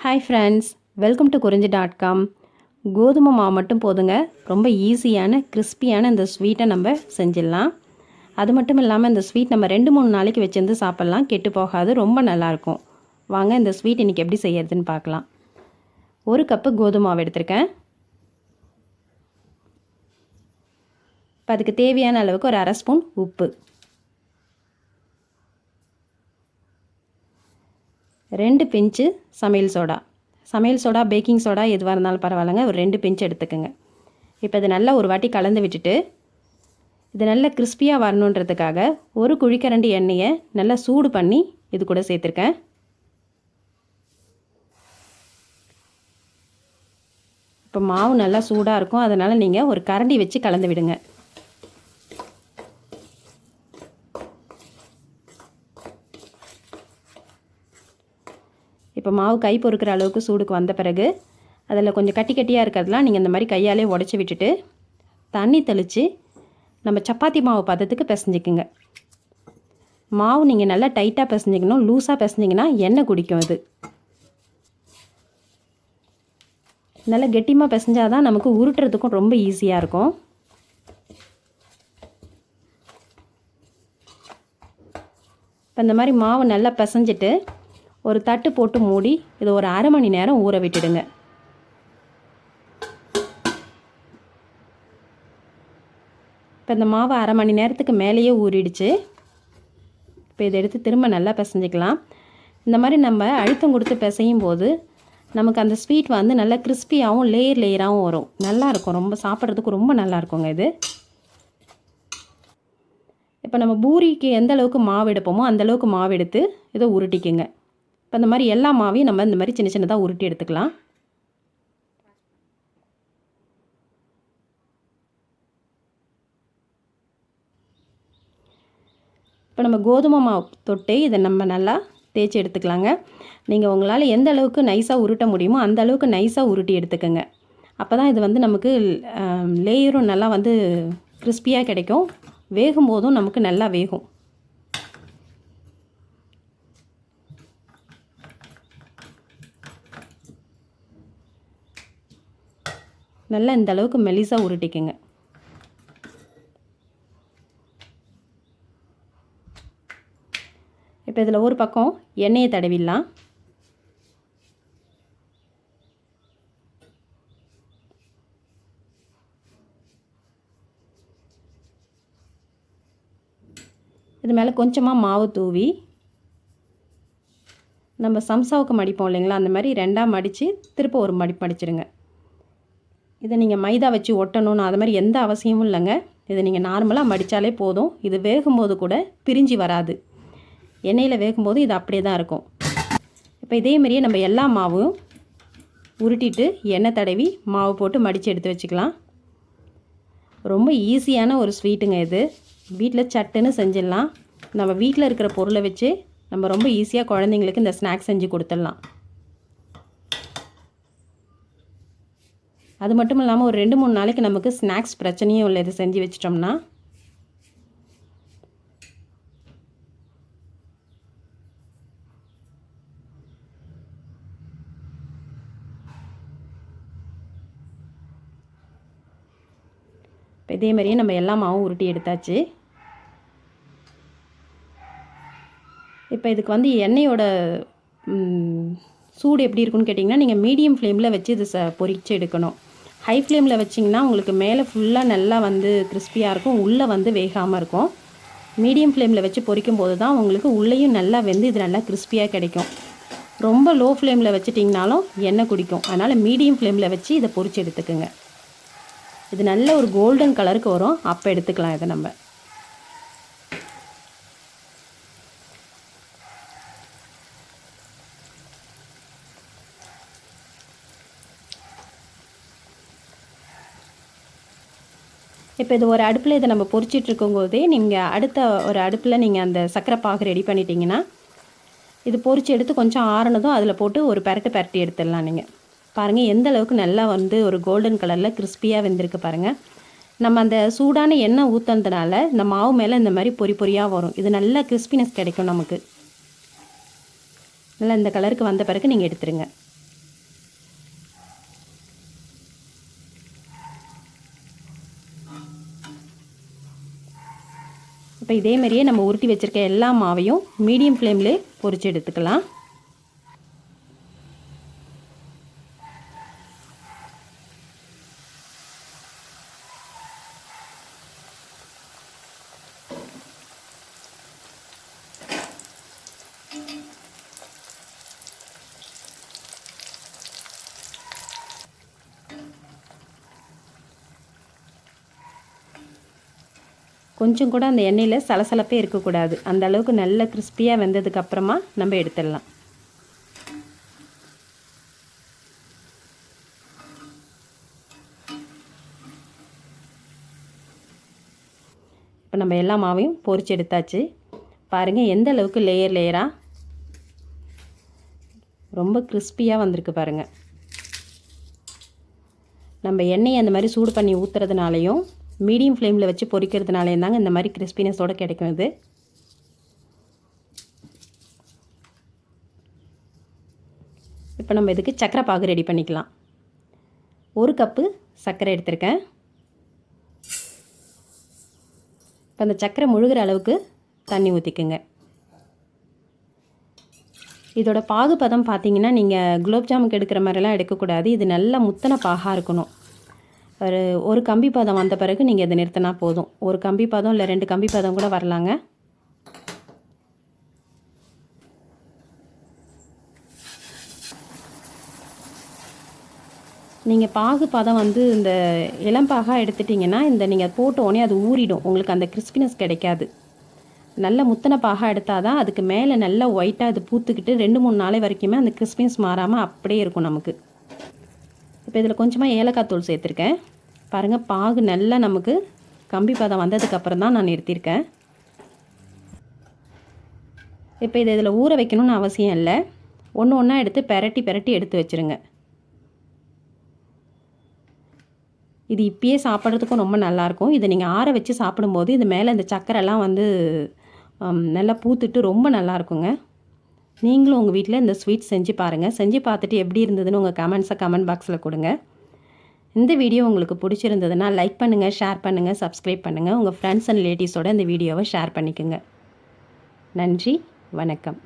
Hi friends, welcome to குறிஞ்சி.com. கோதுமை மாவு மட்டும் போதுங்க, ரொம்ப ஈஸியான கிறிஸ்பியான இந்த ஸ்வீட்டை நம்ம செஞ்சிடலாம். அது மட்டும் இல்லாமல் இந்த ஸ்வீட் நம்ம 2-3 நாளைக்கு வச்சிருந்து சாப்பிட்லாம், கெட்டு போகாது, ரொம்ப நல்லாயிருக்கும். வாங்க இந்த ஸ்வீட் இன்றைக்கி எப்படி செய்யறதுன்னு பார்க்கலாம். 1 கப்பு கோதுமை மாவு எடுத்திருக்கேன். இப்போ அதுக்கு தேவையான அளவுக்கு ஒரு 1/2 ஸ்பூன் உப்பு, 2 பிஞ்சு சமையல் சோடா, பேக்கிங் சோடா எதுவாக இருந்தாலும் பரவாயில்லைங்க, ஒரு 2 பிஞ்சு எடுத்துக்கோங்க. இப்போ இது நல்லா ஒரு வாட்டி கலந்து விட்டுட்டு, இது நல்லா கிறிஸ்பியாக வரணுன்றதுக்காக 1 குழிக்கரண்டி எண்ணெயை நல்லா சூடு பண்ணி இது கூட சேர்த்துருக்கேன். இப்போ மாவு நல்லா சூடாக இருக்கும், அதனால் நீங்கள் ஒரு கரண்டி வச்சு கலந்து விடுங்க. இப்போ மாவு கை பொறுக்கிற அளவுக்கு சூடுக்கு வந்த பிறகு அதில் கொஞ்சம் கட்டி கட்டியாக இருக்கிறதுலாம் நீங்கள் இந்த மாதிரி கையாலே உடச்சி விட்டுட்டு தண்ணி தெளித்து நம்ம சப்பாத்தி மாவு பதத்துக்கு பிசைஞ்சிக்குங்க. மாவு நீங்கள் நல்லா டைட்டாக பிசைஞ்சிக்கணும், லூஸாக பிசைஞ்சிங்கன்னா எண்ணெய் குடிக்கும். இது நல்லா கெட்டியமாக பிசைஞ்சால் தான் நமக்கு உருட்டுறதுக்கும் ரொம்ப ஈஸியாக இருக்கும். இப்போ இந்த மாதிரி மாவு நல்லா பிசைஞ்சிட்டு ஒரு தட்டு போட்டு மூடி இதை ஒரு 1/2 மணி நேரம் ஊற விட்டுடுங்க. இப்போ இந்த மாவு 1/2 மணி நேரத்துக்கு மேலேயே ஊறிடுச்சு. இப்போ இதை எடுத்து திரும்ப நல்லா பிசைஞ்சிக்கலாம். இந்த மாதிரி நம்ம அழுத்தம் கொடுத்து பிசையும் போது நமக்கு அந்த ஸ்வீட் வந்து நல்லா கிறிஸ்பியாகவும் லேயராகவும் வரும், நல்லாயிருக்கும், ரொம்ப சாப்பிட்றதுக்கு ரொம்ப நல்லா இருக்குங்க இது. இப்போ நம்ம பூரிக்கு எந்த அளவுக்கு மாவு எடுப்போமோ அந்தளவுக்கு மாவு எடுத்து இதை உருட்டிக்குங்க. இப்போ இந்த மாதிரி எல்லா மாவையும் நம்ம இந்த மாதிரி சின்ன சின்னதாக உருட்டி எடுத்துக்கலாம். இப்போ நம்ம கோதுமை மாவு தொட்டு இதை நம்ம நல்லா தேய்ச்சி எடுத்துக்கலாங்க. நீங்கள் உங்களால் எந்த அளவுக்கு நைஸாக உருட்ட முடியுமோ அந்த அளவுக்கு நைஸாக உருட்டி எடுத்துக்கோங்க. அப்போ தான் இது வந்து நமக்கு லேயரும் நல்லா வந்து கிறிஸ்பியாக கிடைக்கும், வேகும் போதும் நமக்கு நல்லா வேகும். நல்லா இந்த அளவுக்கு மெலிசாக உருட்டிக்குங்க. இப்போ இதில் ஒரு பக்கம் எண்ணெயை தடவிடலாம். இது மேலே கொஞ்சமாக மாவு தூவி நம்ம சம்சாவுக்கு மடிப்போம் இல்லைங்களா, அந்த மாதிரி 2ஆக மடித்து திரும்ப ஒரு மடிச்சிடுங்க. இதை நீங்கள் மைதா வச்சு ஒட்டணும்னு அது மாதிரி எந்த அவசியமும் இல்லைங்க. இதை நீங்கள் நார்மலாக மடித்தாலே போதும். இது வேகும்போது கூட பிரிஞ்சு வராது, எண்ணெயில் வேகும்போது இது அப்படியே தான் இருக்கும். இப்போ இதேமாரியே நம்ம எல்லா மாவும் உருட்டிட்டு எண்ணெய் தடவி மாவு போட்டு மடித்து எடுத்து வச்சுக்கலாம். ரொம்ப ஈஸியான ஒரு ஸ்வீட்டுங்க இது, வீட்டில் சட்டுன்னு செஞ்சிடலாம். நம்ம வீட்டில் இருக்கிற பொருளை வச்சு நம்ம ரொம்ப ஈஸியாக குழந்தைங்களுக்கு இந்த ஸ்நாக்ஸ் செஞ்சு கொடுத்துடலாம். அது மட்டும் இல்லாமல் ஒரு 2-3 நாளைக்கு நமக்கு ஸ்நாக்ஸ் பிரச்சனையும் இல்லை இது செஞ்சு வச்சிட்டோம்னா. இப்போ இதே மாதிரியே நம்ம எல்லா மாவும் உருட்டி எடுத்தாச்சு. இப்போ இதுக்கு வந்து எண்ணெயோட சூடு எப்படி இருக்குன்னு கேட்டிங்கன்னா, நீங்கள் மீடியம் ஃப்ளேமில் வச்சு இது பொரித்து எடுக்கணும். ஹை ஃப்ளேமில் வச்சிங்கன்னா உங்களுக்கு மேலே ஃபுல்லாக நல்லா வந்து கிறிஸ்பியாக இருக்கும், உள்ளே வந்து வேகாமல் இருக்கும். மீடியம் ஃப்ளேமில் வச்சு பொரிக்கும் போது தான் உங்களுக்கு உள்ளேயும் நல்லா வெந்து இது நல்லா கிறிஸ்பியாக கிடைக்கும். ரொம்ப லோ ஃப்ளேமில் வச்சிட்டிங்கனாலும் எண்ணெய் குடிக்கும், அதனால் மீடியம் ஃப்ளேமில் வச்சு இதை பொரித்து எடுத்துக்குங்க. இது நல்ல ஒரு கோல்டன் கலருக்கு வரும், அப்போ எடுத்துக்கலாம் இதை நம்ம. இப்போ இது ஒரு அடுப்பில் இதை நம்ம பொரிச்சிட்டு இருக்கும்போதே நீங்கள் அடுத்த ஒரு அடுப்பில் நீங்கள் அந்த சர்க்கரை பாகு ரெடி பண்ணிட்டீங்கன்னா இது பொரிச்சு எடுத்து கொஞ்சம் ஆறுனதும் அதில் போட்டு ஒரு பரட்டி எடுத்துடலாம். நீங்கள் பாருங்கள் எந்த அளவுக்கு நல்லா வந்து ஒரு கோல்டன் கலரில் கிறிஸ்பியாக வெந்திருக்கு பாருங்கள். நம்ம அந்த சூடான எண்ணெய் ஊற்றுனதுனால இந்த மாவு மேலே இந்த மாதிரி பொரியாக வரும், இது நல்லா கிறிஸ்பினஸ் கிடைக்கும் நமக்கு. நல்லா இந்த கலருக்கு வந்த பிறகு நீங்கள் எடுத்துருங்க. இப்போ இதே மாதிரியே நம்ம உருட்டி வச்சுருக்க எல்லா மாவையும் மீடியம் ஃப்ளேம்லேயே பொரித்து எடுத்துக்கலாம். கொஞ்சம் கூட அந்த எண்ணெயில் சலசலப்பே இருக்கக்கூடாது. அந்த அளவுக்கு நல்ல கிறிஸ்பியாக வெந்ததுக்கப்புறமா நம்ம எடுத்துடலாம். இப்போ நம்ம எல்லா மாவையும் பொரிச்சு எடுத்தாச்சு. பாருங்கள் எந்த அளவுக்கு லேயர் லேயராக ரொம்ப கிறிஸ்பியாக வந்திருக்கு பாருங்கள். நம்ம எண்ணெயை அந்த மாதிரி சூடு பண்ணி ஊற்றுறதுனாலையும் மீடியம் ஃப்ளேமில் வச்சு பொரிக்கிறதுனாலேயும் தாங்க இந்த மாதிரி கிறிஸ்பினஸோடு கிடைக்கும். இது இப்போ நம்ம இதுக்கு சர்க்கரை பாகு ரெடி பண்ணிக்கலாம். 1 கப்பு சர்க்கரை எடுத்திருக்கேன். இப்போ அந்த சர்க்கரை முழுகிற அளவுக்கு தண்ணி ஊற்றிக்குங்க. இதோட பாகு பதம் பார்த்தீங்கன்னா நீங்கள் குலோப் ஜாமுக்கு எடுக்கிற மாதிரிலாம் எடுக்கக்கூடாது. இது நல்ல முத்தன பாகாக இருக்கணும். ஒரு கம்பி பதம் வந்த பிறகு நீங்கள் இதை நிறுத்தினா போதும். ஒரு கம்பி பதம் இல்லை 2 கம்பி பதம் கூட வரலாங்க. நீங்கள் பாகு பதம் வந்து இந்த இளம்பாகாக எடுத்துட்டிங்கன்னா நீங்கள் போட்ட உடனே அது ஊறிடும். உங்களுக்கு அந்த கிறிஸ்பினஸ் கிடைக்காது. நல்ல முத்தன பாகாக எடுத்தால் தான் அதுக்கு மேலே நல்லா ஒயிட்டாக அது பூத்துக்கிட்டு 2-3 நாளை வரைக்குமே அந்த கிறிஸ்பினஸ் மாறாமல் அப்படியே இருக்கும் நமக்கு. இப்போ இதில் கொஞ்சமாக ஏலக்காய் தூள் சேர்த்துருக்கேன். பாருங்கள் பாகு நல்லா நமக்கு கம்பி பதம் வந்ததுக்கப்புறம் தான் நான் நிறுத்தியிருக்கேன். இப்போ இதில் ஊற வைக்கணும்னு அவசியம் இல்லை. ஒன்று ஒன்றா எடுத்து பெரட்டி எடுத்து வச்சுருங்க. இது இப்பயே சாப்பிட்றதுக்கும் ரொம்ப நல்லாயிருக்கும். இதை நீங்கள் ஆற வச்சு சாப்பிடும்போது இது மேலே இந்த சக்கரைலாம் வந்து நல்லா பூத்துட்டு ரொம்ப நல்லாயிருக்குங்க. நீங்களும் உங்கள் வீட்டில் இந்த ஸ்வீட் செஞ்சு பாருங்கள். செஞ்சு பார்த்துட்டு எப்படி இருந்ததுன்னு உங்கள் கமெண்ட் பாக்ஸில் கொடுங்க. இந்த வீடியோ உங்களுக்கு பிடிச்சிருந்ததுன்னா லைக் பண்ணுங்கள், ஷேர் பண்ணுங்கள், சப்ஸ்கிரைப் பண்ணுங்கள். உங்கள் ஃப்ரெண்ட்ஸ் அண்ட் ரிலேட்டிவ்ஸோடு இந்த வீடியோவை ஷேர் பண்ணிக்கோங்க. நன்றி, வணக்கம்.